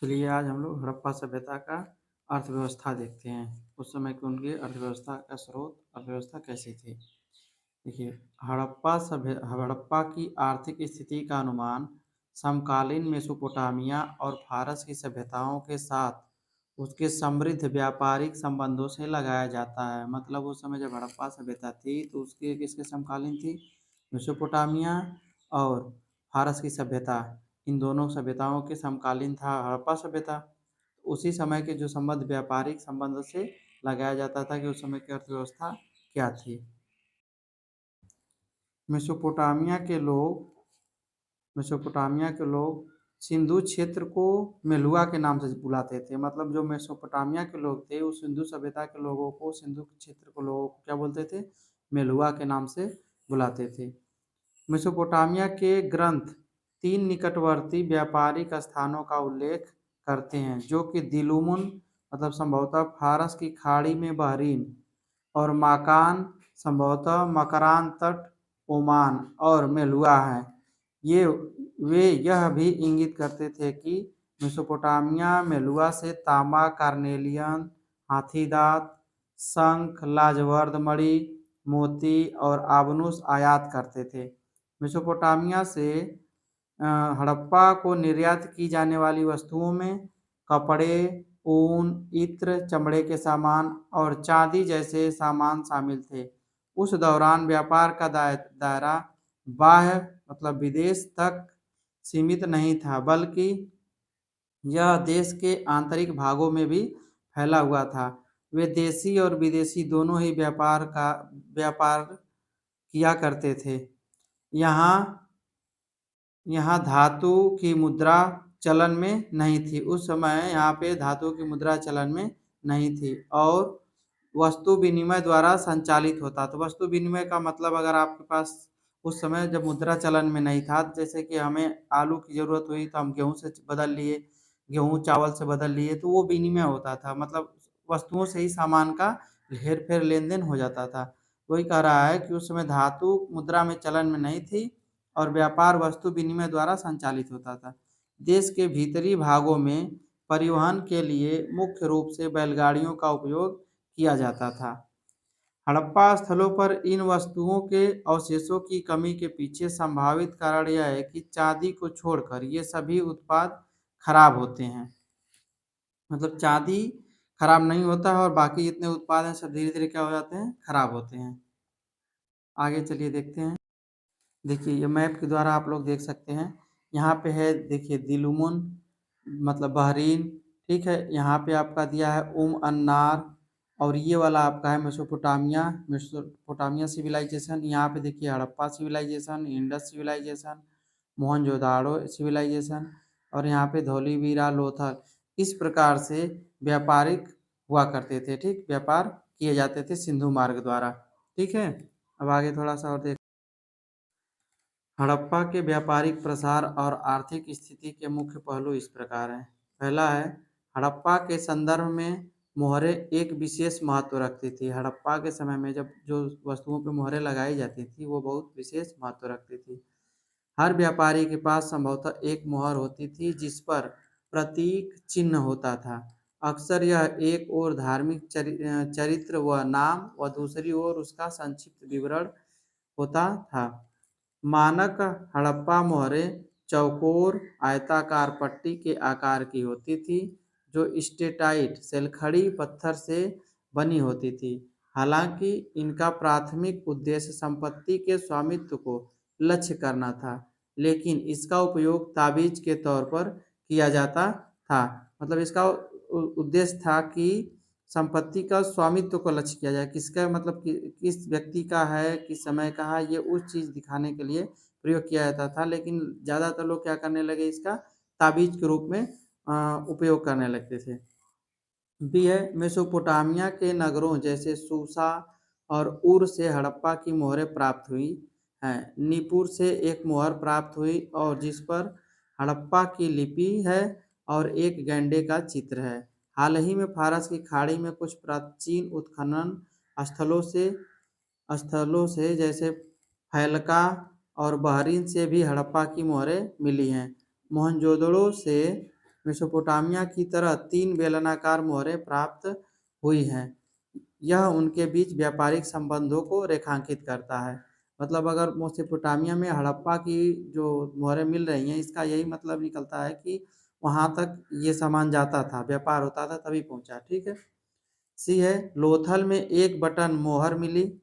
चलिए आज हम लोग हड़प्पा सभ्यता का अर्थव्यवस्था देखते हैं। उस समय की उनकी अर्थव्यवस्था का स्रोत अर्थव्यवस्था कैसी थी। देखिए, हड़प्पा की आर्थिक स्थिति का अनुमान समकालीन मेसोपोटामिया और फारस की सभ्यताओं के साथ उसके समृद्ध व्यापारिक संबंधों से लगाया जाता है। मतलब उस समय जब हड़प्पा सभ्यता थी तो उसके किसके समकालीन थी? मेसोपोटामिया और फारस की सभ्यता, इन दोनों सभ्यताओं के समकालीन था हड़प्पा सभ्यता। उसी समय के जो संबंध व्यापारिक संबंध से लगाया जाता था कि उस समय की अर्थव्यवस्था क्या थी। मेसोपोटामिया के लोग मेसोपोटामिया के लोग सिंधु क्षेत्र को मेलुआ के नाम से बुलाते थे। मतलब जो मेसोपोटामिया के लोग थे उस सिंधु सभ्यता के लोगों को, सिंधु क्षेत्र के लोगों को क्या बोलते थे? मेलुआ के नाम से बुलाते थे। मेसोपोटामिया के ग्रंथ तीन निकटवर्ती व्यापारिक स्थानों का उल्लेख करते हैं जो कि दिलुमुन मतलब संभवतः फारस की खाड़ी में बहरीन और माकान संभवतः मकरान तट ओमान और मेलुआ हैं। ये वे यह भी इंगित करते थे कि मेसोपोटामिया मेलुआ से तांबा, कार्नेलियन, हाथीदांत, शंख, लाजवर्द मणि, मोती और आबनूस आयात करते थे। मेसोपोटामिया से हड़प्पा को निर्यात की जाने वाली वस्तुओं में कपड़े, ऊन, इत्र, चमड़े के सामान और चांदी जैसे सामान शामिल थे। उस दौरान व्यापार का दायरा बाह्य मतलब विदेश तक सीमित नहीं था, बल्कि यह देश के आंतरिक भागों में भी फैला हुआ था। वे देशी और विदेशी दोनों ही व्यापार किया करते थे। यहाँ यहाँ धातु की मुद्रा चलन में नहीं थी। उस समय यहाँ पे धातु की मुद्रा चलन में नहीं थी और वस्तु विनिमय द्वारा संचालित होता। तो वस्तु विनिमय का मतलब अगर आपके पास उस समय जब मुद्रा चलन में नहीं था, जैसे कि हमें आलू की ज़रूरत हुई तो हम गेहूँ से बदल लिए, गेहूँ चावल से बदल लिए, तो वो विनिमय होता था। मतलब वस्तुओं से ही सामान का हेर फेर लेन देन हो जाता था। वही कह रहा है कि उस समय धातु मुद्रा में चलन में नहीं थी और व्यापार वस्तु विनिमय द्वारा संचालित होता था। देश के भीतरी भागों में परिवहन के लिए मुख्य रूप से बैलगाड़ियों का उपयोग किया जाता था। हड़प्पा स्थलों पर इन वस्तुओं के अवशेषों की कमी के पीछे संभावित कारण यह है कि चांदी को छोड़कर ये सभी उत्पाद खराब होते हैं। मतलब चांदी खराब नहीं होता है और बाकी जितने उत्पाद हैं सब धीरे धीरे क्या हो जाते हैं? खराब होते हैं। आगे चलिए देखते हैं। देखिए, ये मैप के द्वारा आप लोग देख सकते हैं। यहाँ पे है, देखिए, दिलुमुन मतलब बहरीन, ठीक है। यहाँ पे आपका दिया है अन्नार और ये वाला आपका है मेसोपोटामिया सिविलाइजेशन। यहाँ पे देखिए Harappa civilisation, Indus civilisation, Mohenjodaro civilisation और यहाँ पे धोलीवीरा लोथल। इस प्रकार से व्यापारिक हुआ करते थे, ठीक, व्यापार किए जाते थे सिंधु मार्ग द्वारा, ठीक है। अब आगे थोड़ा सा और देख। हड़प्पा के व्यापारिक प्रसार और आर्थिक स्थिति के मुख्य पहलू इस प्रकार हैं। पहला है, हड़प्पा के संदर्भ में मोहरें एक विशेष महत्व रखती थी। हड़प्पा के समय में जब जो वस्तुओं पर मोहरें लगाई जाती थी वो बहुत विशेष महत्व रखती थी। हर व्यापारी के पास संभवतः एक मोहर होती थी जिस पर प्रतीक चिन्ह होता था। अक्सर यह एक ओर धार्मिक चरित्र व नाम व दूसरी ओर उसका संक्षिप्त विवरण होता था। मानक हड़प्पा मोहरें चौकोर आयताकार पट्टी के आकार की होती थी जो स्टेटाइट सेलखड़ी पत्थर से बनी होती थी। हालांकि इनका प्राथमिक उद्देश्य संपत्ति के स्वामित्व को लक्ष्य करना था, लेकिन इसका उपयोग ताबीज के तौर पर किया जाता था। मतलब इसका उद्देश्य था कि संपत्ति का स्वामित्व को लक्ष्य किया जाए। किसका मतलब किस व्यक्ति का है, किस समय का है, ये उस चीज़ दिखाने के लिए प्रयोग किया जाता था। लेकिन ज़्यादातर लोग क्या करने लगे, इसका ताबीज के रूप में उपयोग करने लगते थे। भी है, मेसोपोटामिया के नगरों जैसे सूसा और उर से हड़प्पा की मोहरें प्राप्त हुई हैं। निपुर से एक मोहर प्राप्त हुई और जिस पर हड़प्पा की लिपि है और एक गैंडे का चित्र है। हाल ही में फारस की खाड़ी में कुछ प्राचीन उत्खनन स्थलों से जैसे फैलका और बहरीन से भी हड़प्पा की मोहरें मिली हैं। मोहनजोदड़ो से मेसोपोटामिया की तरह 3 बेलनाकार मोहरें प्राप्त हुई हैं। यह उनके बीच व्यापारिक संबंधों को रेखांकित करता है। मतलब अगर मेसोपोटामिया में हड़प्पा की जो मोहरें मिल रही हैं, इसका यही मतलब निकलता है कि वहाँ तक ये सामान जाता था, व्यापार होता था तभी पहुँचा। ठीक है। सी है, लोथल में एक बटन मोहर मिली।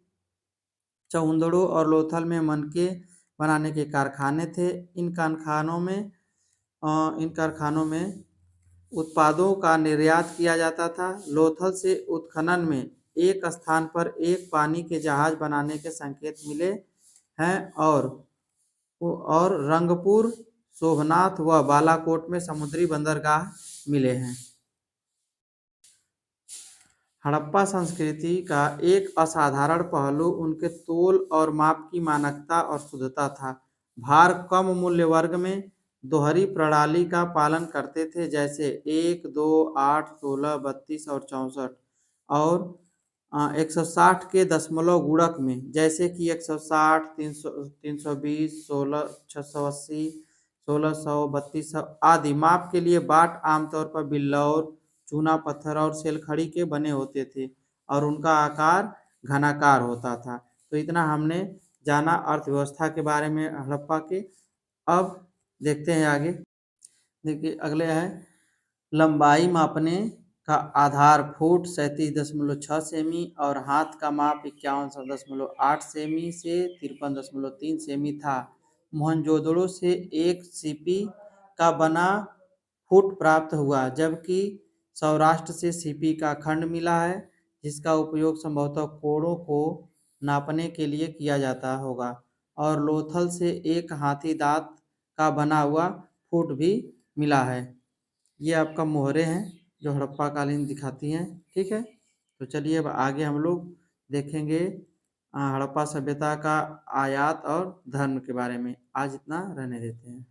चौंदड़ो और लोथल में मनके बनाने के कारखाने थे। इन कारखानों में उत्पादों का निर्यात किया जाता था। लोथल से उत्खनन में एक स्थान पर एक पानी के जहाज बनाने के संकेत मिले हैं और रंगपुर, सोमनाथ व बालाकोट में समुद्री बंदरगाह मिले हैं। हड़प्पा संस्कृति का एक असाधारण पहलू उनके तोल और माप की मानकता और शुद्धता था। भार कम मूल्य वर्ग में दोहरी प्रणाली का पालन करते थे, जैसे 1, 2, 8, 16, 32 और 64, और 160 के दशमलव गुणक में, जैसे कि 160, 320, 16, 680, 1600, 3200 आदि। माप के लिए बाट आमतौर पर बिल्लौर, चूना पत्थर और सेलखड़ी के बने होते थे और उनका आकार घनाकार होता था। तो इतना हमने जाना अर्थव्यवस्था के बारे में हड़प्पा के। अब देखते हैं आगे। देखिए अगले है, लंबाई मापने का आधार फुट 37.6 सेमी और हाथ का माप 51.8 सेमी से 53.3 सेमी था। मोहनजोदड़ो से एक सीपी का बना फुट प्राप्त हुआ, जबकि सौराष्ट्र से सीपी का खंड मिला है, जिसका उपयोग संभवतः कोड़ों को नापने के लिए किया जाता होगा। और लोथल से एक हाथी दांत का बना हुआ फुट भी मिला है। ये आपका मोहरे हैं जो हड़प्पा कालीन दिखाती हैं। ठीक है। तो चलिए अब आगे हम लोग देखेंगे हड़प्पा सभ्यता का आयात और धर्म के बारे में। आज इतना रहने देते हैं।